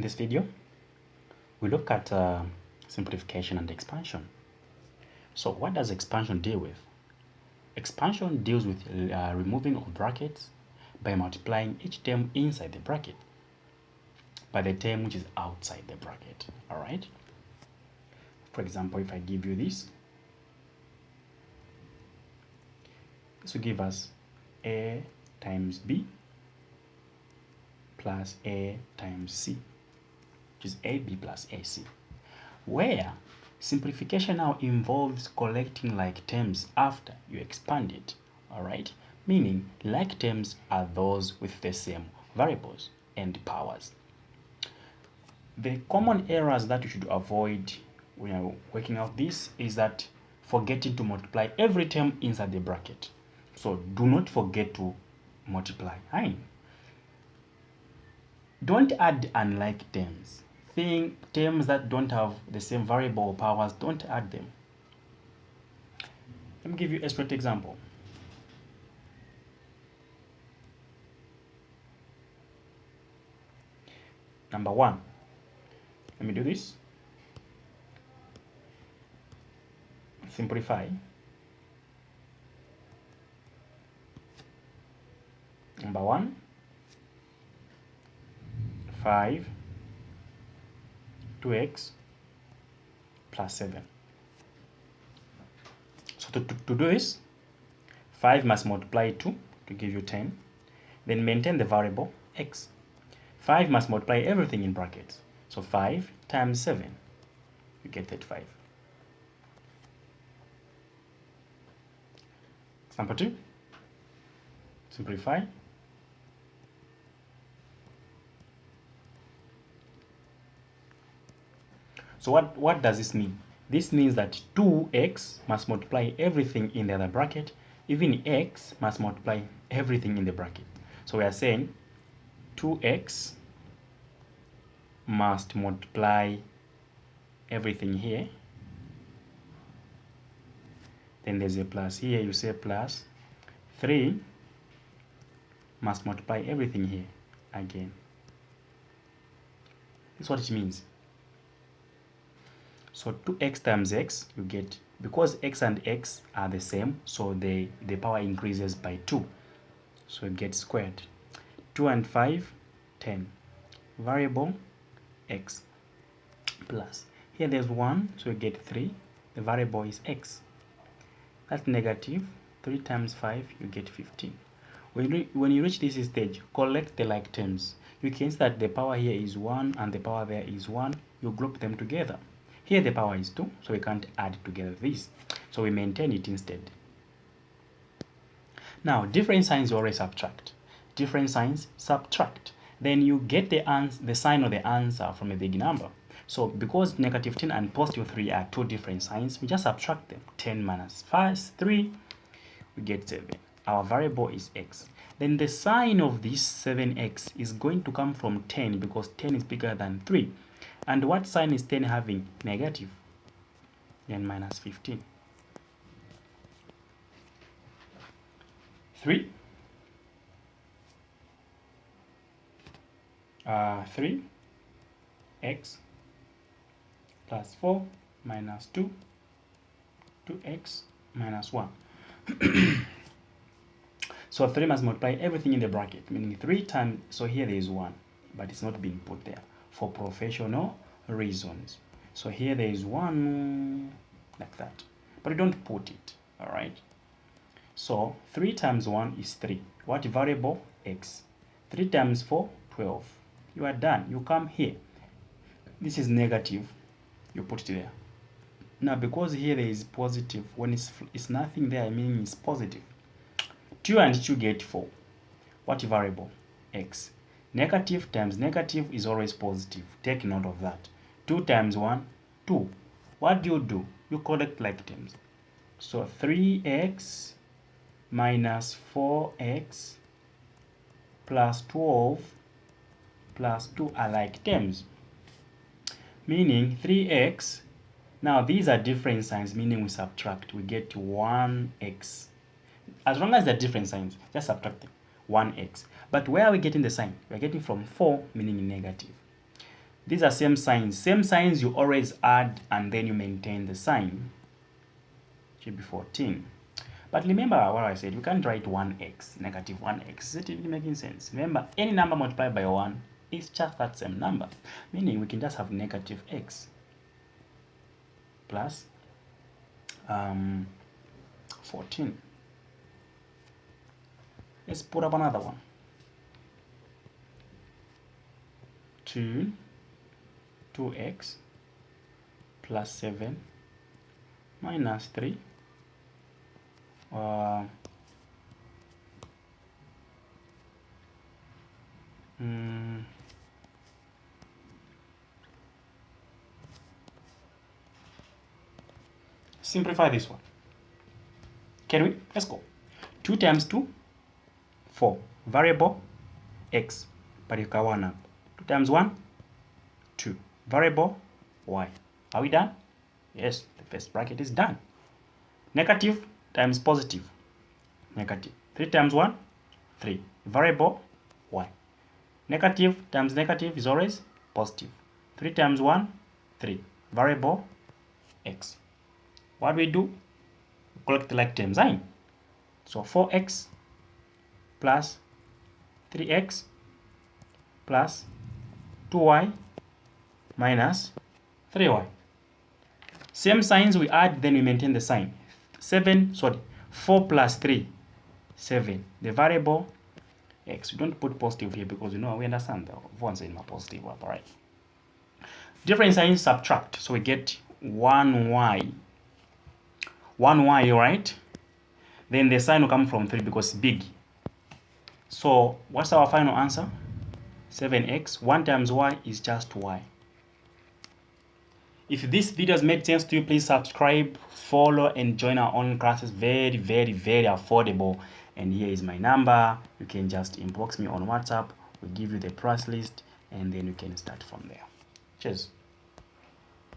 In this video, we look at simplification and expansion. So what does expansion deal with? Expansion deals with removing of brackets by multiplying each term inside the bracket by the term which is outside the bracket. All right. For example, if I give you this will give us A times B plus A times C, which is AB plus AC, where simplification now involves collecting like terms after you expand it. All right, meaning like terms are those with the same variables and powers. The common errors that you should avoid when you're working out this is that forgetting to multiply every term inside the bracket. So do not forget to multiply. Don't add unlike terms. Terms that don't have the same variable or powers, don't add them. Let me give you a straight example. Number 1. Let me do this. Simplify. Number 1, 5 2x plus 7. So to do this, 5 must multiply 2 to give you 10. Then maintain the variable x. 5 must multiply everything in brackets. So 5 times 7, you get 35. Example 2. Simplify. So what does this mean? This means that 2x must multiply everything in the other bracket. Even x must multiply everything in the bracket. So we are saying 2x must multiply everything here. Then there's a plus here. You say plus 3 must multiply everything here again. This is what it means. So 2x times x, you get, because x and x are the same, so the power increases by 2. So it gets squared. 2 and 5, 10. Variable x plus. Here there's 1, so you get 3. The variable is x. That's negative. 3 times 5, you get 15. When you reach this stage, collect the like terms. You can see that the power here is 1 and the power there is 1. You group them together. Here the power is 2, so we can't add together this. So we maintain it instead. Now, different signs you always subtract. Different signs, subtract. Then you get the sign of the answer from a big number. So because negative 10 and positive 3 are two different signs, we just subtract them. 10 minus 3, we get 7. Our variable is x. Then the sign of this 7x is going to come from 10 because 10 is bigger than 3. And what sign is 10 having? Negative. Then minus 15. 3 3x plus 4 minus 2, 2x minus 1. So 3 must multiply everything in the bracket, meaning 3 times, so here there is 1, but it's not being put there for professional reasons. So here there is 1 like that, but you don't put it. All right. So 3 times 1 is 3. What variable? X. 3 times 4, 12. You are done. You come here. This is negative. You put it there. Now because here there is positive, when it's nothing there, meaning it's positive. 2 and 2 get 4. What variable? X. Negative times negative is always positive. Take note of that. 2 times 1, 2. What do? You collect like terms. So 3x minus 4x plus 12 plus 2 are like terms. Meaning 3x, now these are different signs, meaning we subtract. We get 1x. As long as they're different signs, just subtract them. 1x. But where are we getting the sign? We're getting from 4, meaning negative. These are same signs. Same signs you always add and then you maintain the sign. Should be 14. But remember what I said, we can't write 1x, negative 1x. Is it even making sense? Remember, any number multiplied by 1 is just that same number. Meaning we can just have negative x plus 14. Let's put up another one. 2x plus 7 minus 3 simplify this one. Can we? Let's go. 2 times 2, 4. Variable x, but you can 1 up. 2 times 1, 2. Variable y. Are we done? Yes, the first bracket is done. Negative times positive, negative. 3 times 1, 3. Variable y. Negative times negative is always positive. 3 times 1, 3. Variable x. What do we do? Collect the like term sign. So 4x plus 3x plus 2y minus 3y. Same signs we add, then we maintain the sign. 4 plus 3, 7. The variable x. We don't put positive here because we understand the ones in my positive, right? Different signs subtract, so we get 1y. 1y, right? Then the sign will come from 3 because it's big. So what's our final answer? 7x. 1 times y is just y. If this video has made sense to you, please subscribe, follow, and join our online classes. Very, very, very affordable. And here is my number. You can just inbox me on WhatsApp. We give you the price list, and then you can start from there. Cheers.